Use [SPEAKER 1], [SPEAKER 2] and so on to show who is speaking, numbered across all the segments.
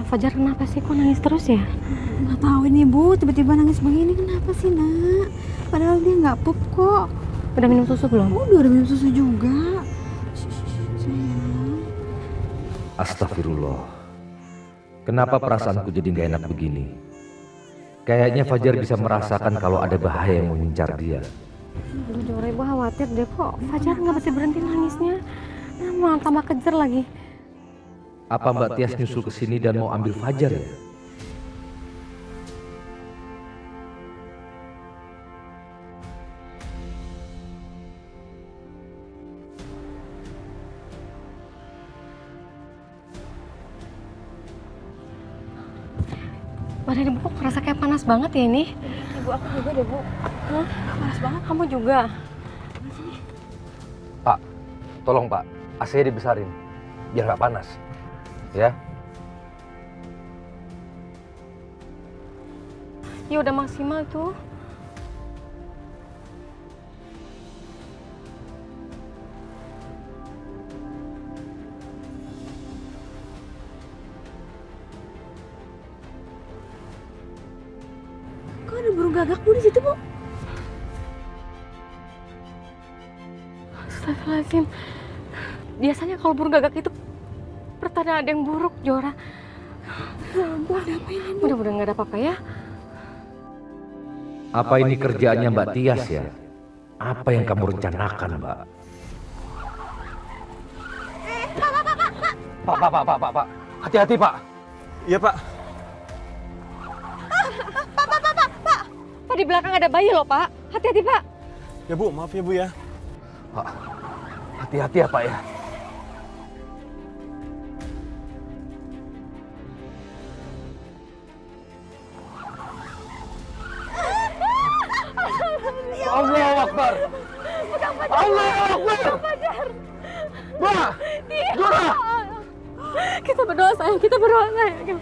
[SPEAKER 1] Fajar kenapa sih kok nangis terus ya?
[SPEAKER 2] Nggak tahu ini Bu, tiba-tiba nangis begini kenapa sih nak? Padahal dia nggak pup kok.
[SPEAKER 1] Udah minum susu belum?
[SPEAKER 2] Udah minum susu juga. Sayang.
[SPEAKER 3] Astagfirullah. Kenapa perasaanku jadi gak enak begini? Kayaknya Fajar bisa merasakan kalau ada bahaya yang mengincar dia.
[SPEAKER 1] Aduh Jora, ibu khawatir deh kok Fajar nggak berhenti nangisnya. Nah, malah tambah kejer lagi.
[SPEAKER 3] Apa Mbak Tias nyusul ke sini dan mau ambil Fajar ya?
[SPEAKER 1] Badan ibu kok kerasa kayak panas banget ya ini?
[SPEAKER 2] Ibu aku juga deh Bu.
[SPEAKER 1] Hah?
[SPEAKER 2] Panas banget.
[SPEAKER 1] Kamu juga?
[SPEAKER 3] Pak, tolong Pak, AC-nya dibesarin biar nggak panas. Ya?
[SPEAKER 1] Ya udah maksimal tuh.
[SPEAKER 2] Kok ada burung gagak Bu di situ Bu?
[SPEAKER 1] Astagfirullahaladzim. Biasanya kalau burung gagak itu pertanda ada yang buruk, Jora.
[SPEAKER 2] Bu ada apa ini Bu?
[SPEAKER 1] Mudah-mudahan nggak ada apa-apa ya.
[SPEAKER 3] Apa ini kerjaannya Mbak Tias ya? Apa yang kamu rencanakan, Mbak? Pak. Hati-hati, Pak.
[SPEAKER 4] Iya, Pak.
[SPEAKER 1] Pak, di belakang ada bayi loh, Pak. Hati-hati, Pak.
[SPEAKER 4] Ya, Bu. Maaf ya, Bu ya.
[SPEAKER 3] Pak, hati-hati ya, Pak ya. Allahu Akbar. Allahu Akbar. Mbak, Jora.
[SPEAKER 1] Kita berdoa, sayang. Kita berdoa, sayang.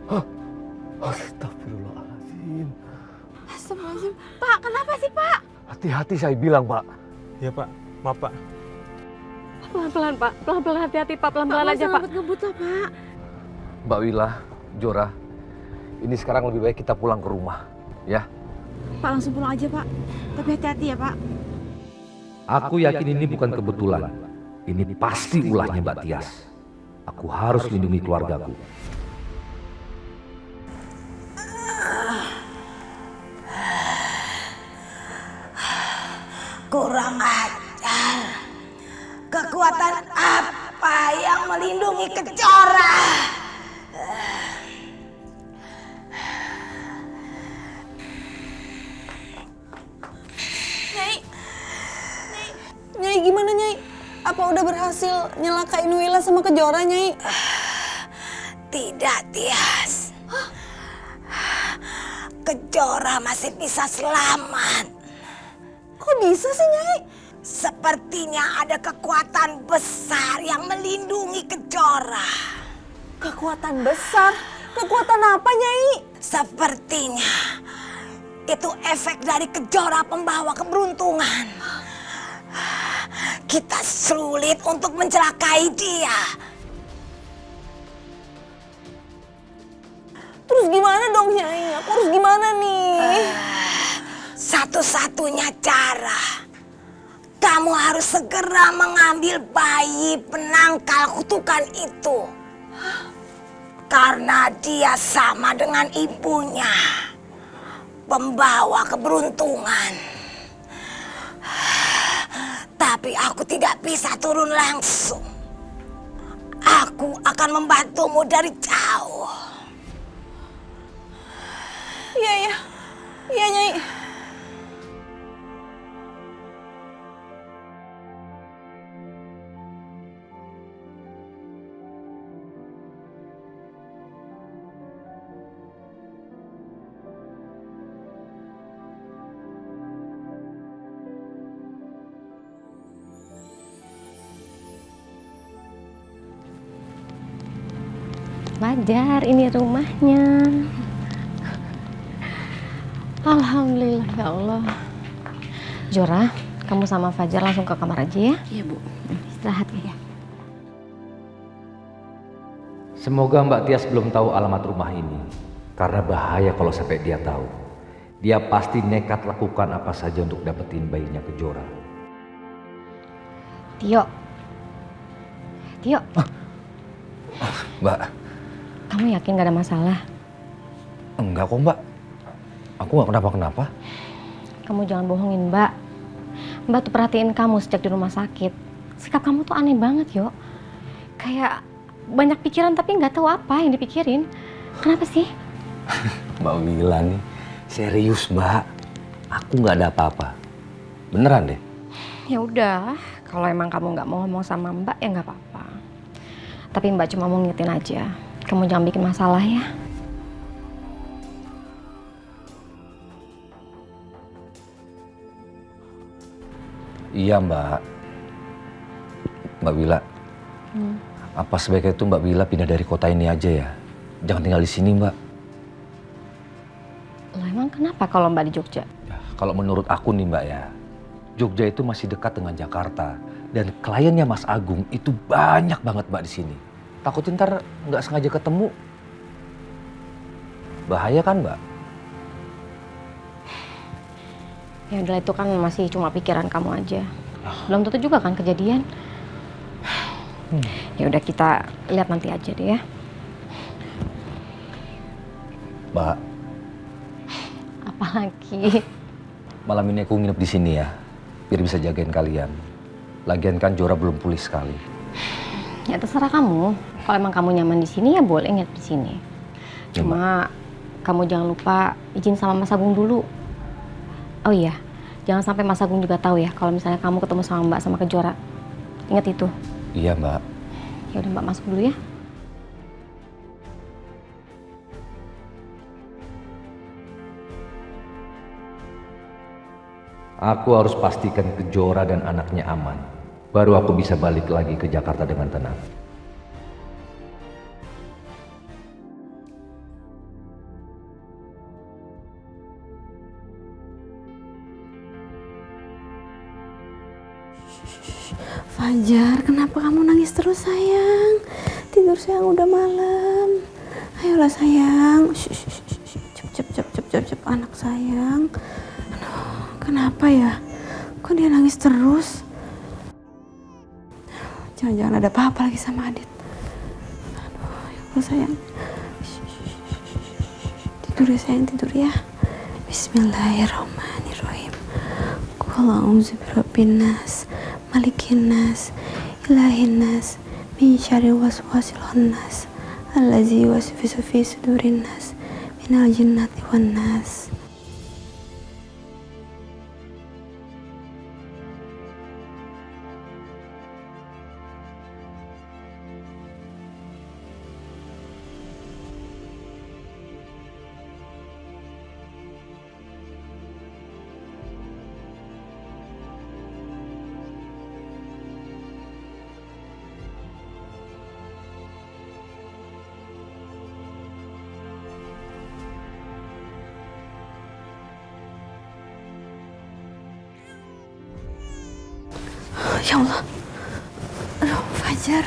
[SPEAKER 3] Pak. Astagfirullahaladzim.
[SPEAKER 2] Astagfirullahaladzim. Pak, kenapa sih Pak?
[SPEAKER 3] Hati-hati saya bilang, Pak.
[SPEAKER 4] Iya, Pak. Maaf, Pak.
[SPEAKER 1] Pelan-pelan, Pak. Pelan-pelan, hati-hati, Pak. Pelan-pelan aja, Pak.
[SPEAKER 2] Ngebut lah Pak.
[SPEAKER 3] Mbak Wila, Jora, ini sekarang lebih baik kita pulang ke rumah, ya.
[SPEAKER 2] Pak langsung pulang aja Pak. Tapi hati-hati ya Pak.
[SPEAKER 3] Aku yakin ini bukan kebetulan. Ini pasti ulahnya Mbak Tias. Aku harus lindungi keluargaku.
[SPEAKER 5] Kurang ajar. Kekuatan apa yang melindungi Kejora?
[SPEAKER 6] Nyai gimana Nyai? Apa udah berhasil nyelakain Wila sama Kejora Nyai?
[SPEAKER 5] Tidak, Tias. Kejora masih bisa selamat.
[SPEAKER 6] Kok bisa sih Nyai?
[SPEAKER 5] Sepertinya ada kekuatan besar yang melindungi Kejora.
[SPEAKER 6] Kekuatan besar? Kekuatan apa Nyai?
[SPEAKER 5] Sepertinya itu efek dari Kejora pembawa keberuntungan. Kita sulit untuk mencelakai dia.
[SPEAKER 6] Terus gimana dong Nyai? Aku harus gimana nih?
[SPEAKER 5] Satu-satunya cara, kamu harus segera mengambil bayi penangkal kutukan itu. Karena dia sama dengan ibunya, pembawa keberuntungan. Tapi aku tidak bisa turun langsung. Aku akan membantumu dari jauh.
[SPEAKER 6] Iya Nyai.
[SPEAKER 1] Fajar, ini rumahnya. Alhamdulillah ya Allah. Jora, kamu sama Fajar langsung ke kamar aja ya.
[SPEAKER 2] Iya, Bu.
[SPEAKER 1] Istirahat ya.
[SPEAKER 3] Semoga Mbak Tias belum tahu alamat rumah ini. Karena bahaya kalau sampai dia tahu. Dia pasti nekat lakukan apa saja untuk dapetin bayinya Kejora.
[SPEAKER 1] Tio. Tio,
[SPEAKER 3] Mbak,
[SPEAKER 1] kamu yakin gak ada masalah?
[SPEAKER 3] enggak kok Mbak. Aku gak kenapa-kenapa.
[SPEAKER 1] Kamu jangan bohongin Mbak. Mbak tuh perhatiin kamu sejak di rumah sakit. Sikap kamu tuh aneh banget, Yo. Kayak banyak pikiran tapi nggak tahu apa yang dipikirin. Kenapa sih?
[SPEAKER 3] Mbak Wila nih, serius Mbak. Aku nggak ada apa-apa. Beneran deh.
[SPEAKER 1] Ya udah, kalau emang kamu nggak mau ngomong sama Mbak ya nggak apa-apa. Tapi Mbak cuma mau ngingetin aja. Kamu jangan bikin masalah ya.
[SPEAKER 3] Iya Mbak. Mbak Wila. Apa sebaiknya itu Mbak Wila pindah dari kota ini aja ya? Jangan tinggal di sini Mbak.
[SPEAKER 1] Lah emang kenapa kalau Mbak di Jogja?
[SPEAKER 3] Kalau menurut aku nih Mbak ya, Jogja itu masih dekat dengan Jakarta. Dan kliennya Mas Agung itu banyak banget Mbak di sini. Takutin ntar nggak sengaja ketemu. Bahaya kan Mbak?
[SPEAKER 1] Ya udah itu kan masih cuma pikiran kamu aja. Belum tentu juga kan kejadian. Ya udah kita lihat nanti aja deh ya.
[SPEAKER 3] Mbak,
[SPEAKER 1] Apalagi?
[SPEAKER 3] malam ini aku nginep di sini ya, biar bisa jagain kalian. Lagian kan Jora belum pulih sekali.
[SPEAKER 1] Ya terserah kamu. Kalau emang kamu nyaman di sini ya boleh nginep di sini. Cuma kamu jangan lupa izin sama Mas Agung dulu. Oh iya, jangan sampai Mas Agung juga tahu ya kalau misalnya kamu ketemu sama Mbak sama Kejora. Ingat itu.
[SPEAKER 3] Iya Mbak.
[SPEAKER 1] Ya udah Mbak masuk dulu ya.
[SPEAKER 3] Aku harus pastikan Kejora dan anaknya aman. Baru aku bisa balik lagi ke Jakarta dengan tenang.
[SPEAKER 2] Fajar, kenapa kamu nangis terus sayang? Tidur sayang, udah malam. Ayolah sayang. Cep anak sayang. Aduh, kenapa ya? Kok dia nangis terus? Jangan-jangan ada apa-apa lagi sama Adit. Aduh, ya Allah sayang. Tidur ya sayang, tidur ya. Bismillahirrahmanirrahim. Qul a'udzu birabbin nas, malikin nas, ilahin nas, min syarri waswasil khannas, allazi yuwaswisu fi sudurin nas, minal jinnati wan nas. Ya Allah. Aduh, Fajar.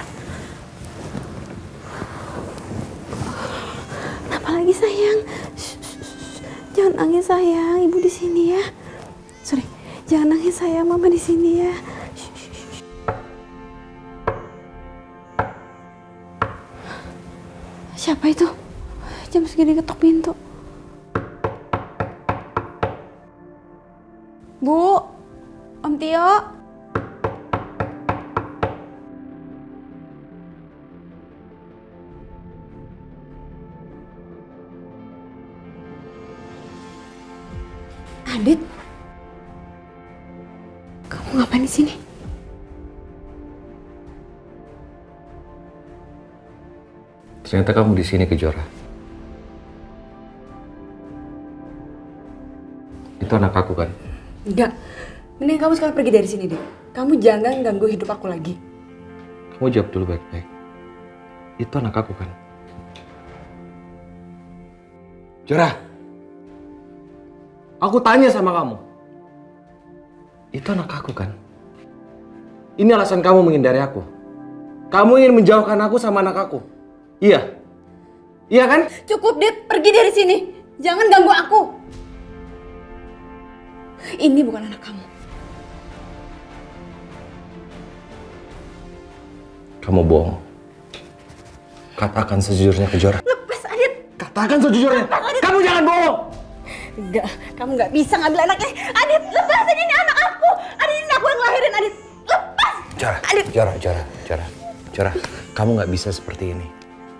[SPEAKER 2] Kenapa lagi sayang? Jangan nangis sayang, ibu di sini ya. Sorry, jangan nangis sayang, mama di sini ya. Siapa itu? Jam segini ketok pintu. Bu, Om Tio. Adit, kamu ngapain di sini?
[SPEAKER 3] Ternyata kamu di sini Kejora. Itu anak aku kan?
[SPEAKER 2] Enggak, mending kamu sekarang pergi dari sini deh. Kamu jangan ganggu hidup aku lagi.
[SPEAKER 3] Kamu jawab dulu baik-baik. Itu anak aku kan?
[SPEAKER 7] Jora, aku tanya sama kamu. Itu anak aku kan? Ini alasan kamu menghindari aku. Kamu ingin menjauhkan aku sama anak aku. Iya. Iya kan?
[SPEAKER 2] Cukup, Dit. Pergi dari sini. Jangan ganggu aku. Ini bukan anak kamu.
[SPEAKER 7] Kamu bohong. Katakan sejujurnya ke Jora.
[SPEAKER 2] Lepas, Adit.
[SPEAKER 7] Katakan sejujurnya. Kamu jangan bohong.
[SPEAKER 2] Enggak, kamu nggak bisa ngambil anaknya. Adit, lepasin, ini anak aku. Adit, ini aku yang lahirin, Adit. Lepas. Adit.
[SPEAKER 7] Jora, kamu nggak bisa seperti ini.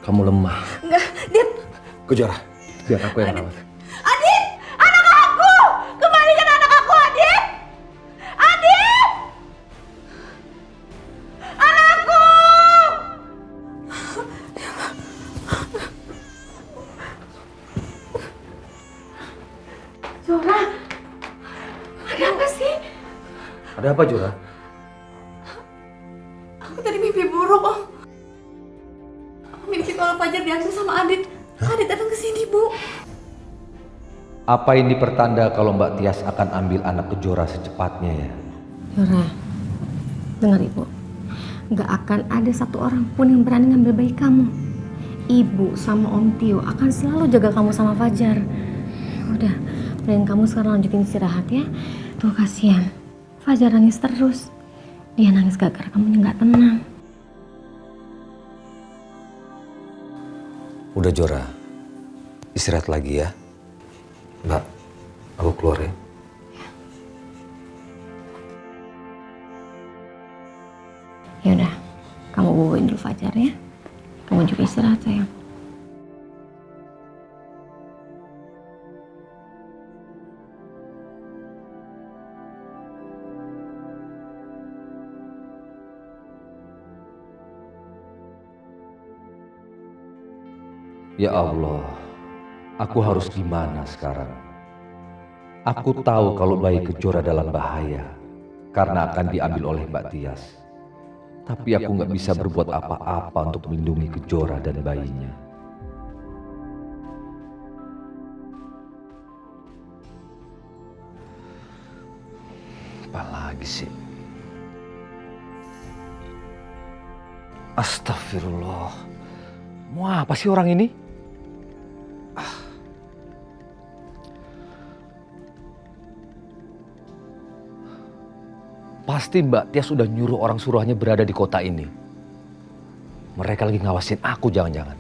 [SPEAKER 7] Kamu lemah.
[SPEAKER 2] Enggak, Dit.
[SPEAKER 7] Ke Jora, biar aku yang rawat.
[SPEAKER 2] Adit, anak aku. Kembalikan anak aku, Adit. Adit. Anakku. Zora, ada apa sih?
[SPEAKER 3] Ada apa, Jora?
[SPEAKER 2] Aku tadi mimpi buruk, Om. Aku mimpi kalau Fajar diambil sama Adit. Adit datang ke sini, Bu.
[SPEAKER 3] Apa ini pertanda kalau Mbak Tias akan ambil anak Kejora secepatnya ya?
[SPEAKER 1] Jora, dengar Ibu. Nggak akan ada satu orang pun yang berani ngambil bayi kamu. Ibu sama Om Tio akan selalu jaga kamu sama Fajar. Udah, mending kamu sekarang lanjutin istirahat ya. Tuh kasihan, Fajar nangis terus. Dia nangis gara-gara kamu nggak tenang.
[SPEAKER 3] Udah Jora, istirahat lagi ya. Mbak, aku keluar ya.
[SPEAKER 1] Ya udah, kamu bawain dulu Fajar ya. Kamu juga istirahat sayang.
[SPEAKER 3] Ya Allah, aku harus gimana sekarang? Aku tahu kalau bayi Kejora dalam bahaya karena akan diambil oleh Mbak Tias. Tapi aku nggak bisa berbuat apa-apa untuk melindungi Kejora dan bayinya. Apa lagi sih? Astagfirullah. Mau apa sih orang ini? Pasti Mbak Tias sudah nyuruh orang suruhannya berada di kota ini. Mereka lagi ngawasin aku jangan-jangan.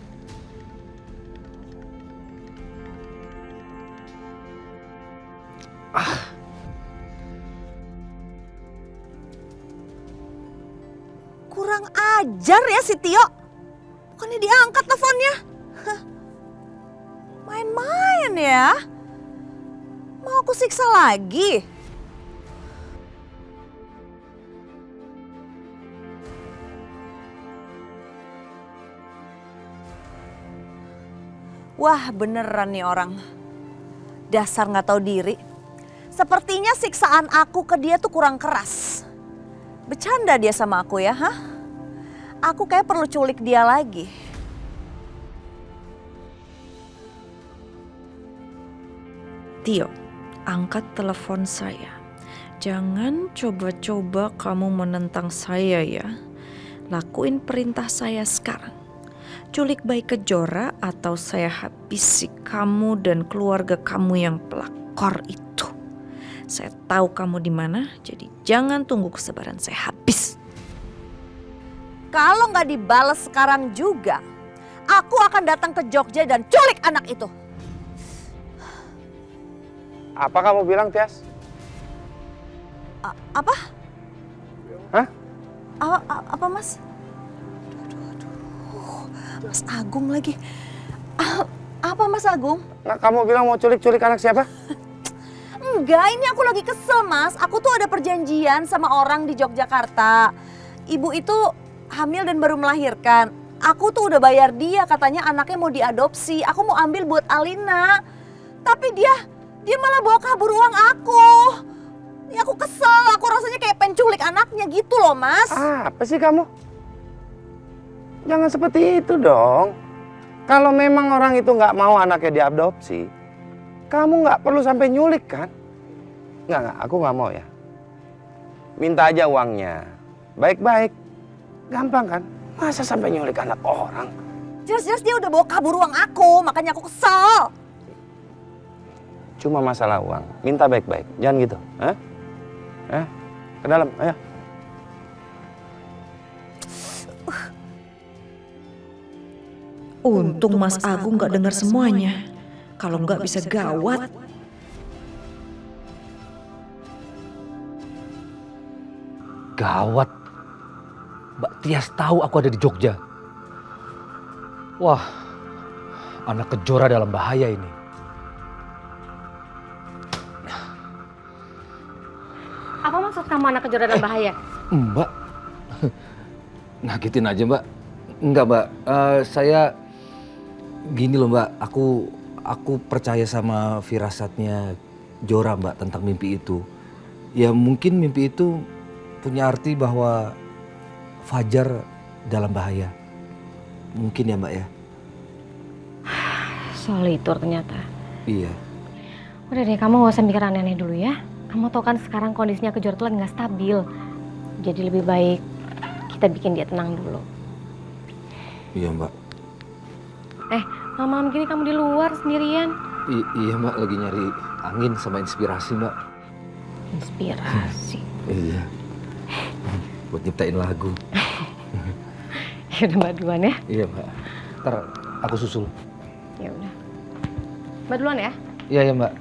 [SPEAKER 6] Kurang ajar ya si Tio. Bukannya diangkat teleponnya. Hah. Main-main ya. Mau aku siksa lagi? Wah, beneran nih orang. Dasar nggak tahu diri. Sepertinya siksaan aku ke dia tuh kurang keras. Bercanda dia sama aku ya, hah? Aku kayak perlu culik dia lagi.
[SPEAKER 8] Tio, angkat telepon saya. Jangan coba-coba kamu menentang saya ya. Lakuin perintah saya sekarang. Culik bayi Kejora atau saya habisi kamu dan keluarga kamu yang pelakor itu. Saya tahu kamu di mana, jadi jangan tunggu kesabaran saya habis.
[SPEAKER 6] Kalau nggak dibales sekarang juga, aku akan datang ke Jogja dan culik anak itu.
[SPEAKER 9] Apa kamu bilang, Tias?
[SPEAKER 6] Apa?
[SPEAKER 9] Hah?
[SPEAKER 6] Apa, Mas? Mas Agung lagi. Apa Mas Agung?
[SPEAKER 9] Nggak, kamu bilang mau culik-culik anak siapa?
[SPEAKER 6] Enggak, ini aku lagi kesel Mas. Aku tuh ada perjanjian sama orang di Yogyakarta. Ibu itu hamil dan baru melahirkan. Aku tuh udah bayar dia, katanya anaknya mau diadopsi. Aku mau ambil buat Alina. Tapi dia malah bawa kabur uang aku. Ya aku kesel, aku rasanya kayak penculik anaknya gitu loh Mas.
[SPEAKER 9] Apa sih kamu? Jangan seperti itu dong. Kalau memang orang itu nggak mau anaknya diadopsi, Kamu nggak perlu sampai nyulik kan? Nggak, aku nggak mau ya. Minta aja uangnya. Baik-baik. Gampang kan? Masa sampai nyulik anak orang?
[SPEAKER 6] Jelas-jelas dia udah bawa kabur uang aku, makanya aku kesel.
[SPEAKER 9] Cuma masalah uang. Minta baik-baik. Jangan gitu. Hah? Ke dalam, ayo.
[SPEAKER 8] Untung Mas Agung gak dengar semuanya. Kalau nggak bisa gawat.
[SPEAKER 3] Gawat. Mbak Tias tahu aku ada di Jogja. Wah, anak Kejora dalam bahaya ini.
[SPEAKER 1] Apa maksud kamu anak Kejora dalam bahaya?
[SPEAKER 3] Mbak, ngagetin aja Mbak. Enggak Mbak, saya gini loh Mbak, aku percaya sama firasatnya Jora Mbak tentang mimpi itu. Ya mungkin mimpi itu punya arti bahwa Fajar dalam bahaya. Mungkin ya Mbak ya?
[SPEAKER 1] Soal itu ternyata.
[SPEAKER 3] Iya.
[SPEAKER 1] Udah deh, kamu gak usah mikir aneh-aneh dulu ya. Kamu tau kan sekarang kondisinya Kejora tuh lagi gak stabil. Jadi lebih baik kita bikin dia tenang dulu.
[SPEAKER 3] Iya Mbak.
[SPEAKER 1] Malam-malam gini kamu di luar sendirian.
[SPEAKER 3] Iya Mbak, lagi nyari angin sama inspirasi Mbak.
[SPEAKER 1] Inspirasi.
[SPEAKER 3] Iya. Buat nyiptain lagu.
[SPEAKER 1] Ya udah Mbak duluan ya.
[SPEAKER 3] Iya Mbak. Ntar aku susul.
[SPEAKER 1] Ya udah. Mbak duluan ya.
[SPEAKER 3] Iya ya Mbak.